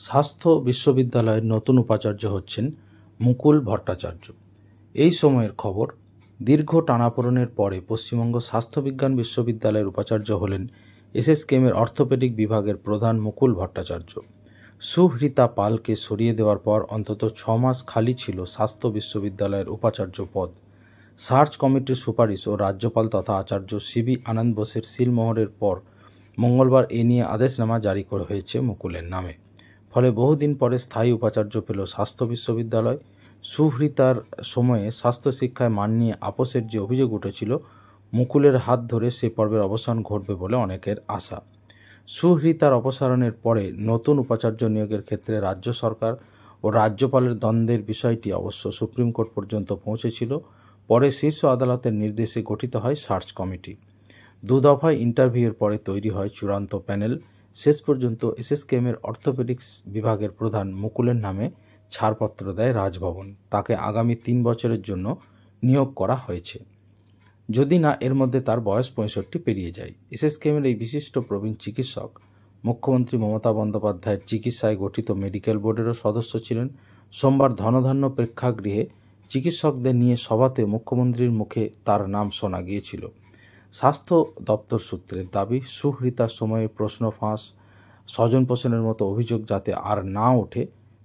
স্বাস্থ্য বিশ্ববিদ্যালয়ের নতুন উপাচার্য হচ্ছেন মুকুল ভট্টাচার্য। এই সময়ের খবর, দীর্ঘ টানাপোড়েনের পরে পশ্চিমবঙ্গ স্বাস্থ্যবিজ্ঞান বিশ্ববিদ্যালয়ের উপাচার্য হলেন এসএসকেএমের অর্থোপেডিক বিভাগের প্রধান মুকুল ভট্টাচার্য। সুহৃতা পালকে সরিয়ে দেওয়ার পর অন্তত 6 মাস খালি ছিল স্বাস্থ্য বিশ্ববিদ্যালয়ের উপাচার্য পদ। সার্চ কমিটির সুপারিশ ও রাজ্যপাল তথা আচার্য সিবি আনন্দ বোসের সিলমোহরের পর মঙ্গলবার এ নিয়ে আদেশনামা জারি করা হয়েছে মুকুলের নামে। ফলে বহুদিন পরে স্থায়ী উপাচার্য পেল স্বাস্থ্য বিশ্ববিদ্যালয়। সুহৃতার সময়ে স্বাস্থ্য শিক্ষায় মান নিয়ে আপোসের যে অভিযোগ উঠেছিল, মুকুলের হাত ধরে সে পর্বের অবসান ঘটবে বলে অনেকের আশা। সুহৃতার অপসারণের পরে নতুন উপাচার্য নিয়োগের ক্ষেত্রে রাজ্য সরকার ও রাজ্যপালের দ্বন্দ্বের বিষয়টি অবশ্য সুপ্রিম কোর্ট পর্যন্ত পৌঁছেছিল। পরে শীর্ষ আদালতের নির্দেশে গঠিত হয় সার্চ কমিটি। 2 দফায় ইন্টারভিউয়ের পরে তৈরি হয় চূড়ান্ত প্যানেল। শেষ পর্যন্ত এসএসকেএমের অর্থোপেডিক্স বিভাগের প্রধান মুকুলের নামে ছাড়পত্র দেয় রাজভবন। তাকে আগামী 3 বছরের জন্য নিয়োগ করা হয়েছে, যদি না এর মধ্যে তার বয়স 65 পেরিয়ে যায়। এসএসকেএমের এই বিশিষ্ট প্রবীণ চিকিৎসক মুখ্যমন্ত্রী মমতা বন্দ্যোপাধ্যায়ের চিকিৎসায় গঠিত মেডিকেল বোর্ডেরও সদস্য ছিলেন। সোমবার ধনধান্য প্রেক্ষাগৃহে চিকিৎসকদের নিয়ে সভাতে মুখ্যমন্ত্রীর মুখে তার নাম শোনা গিয়েছিল। স্বাস্থ্য দপ্তর সূত্রের দাবি, সুহৃতার সময়ে প্রশ্ন ফাঁস, স্বজন পোষণের মতো অভিযোগ যাতে আর না ওঠে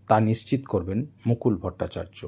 তা নিশ্চিত করবেন মুকুল ভট্টাচার্য।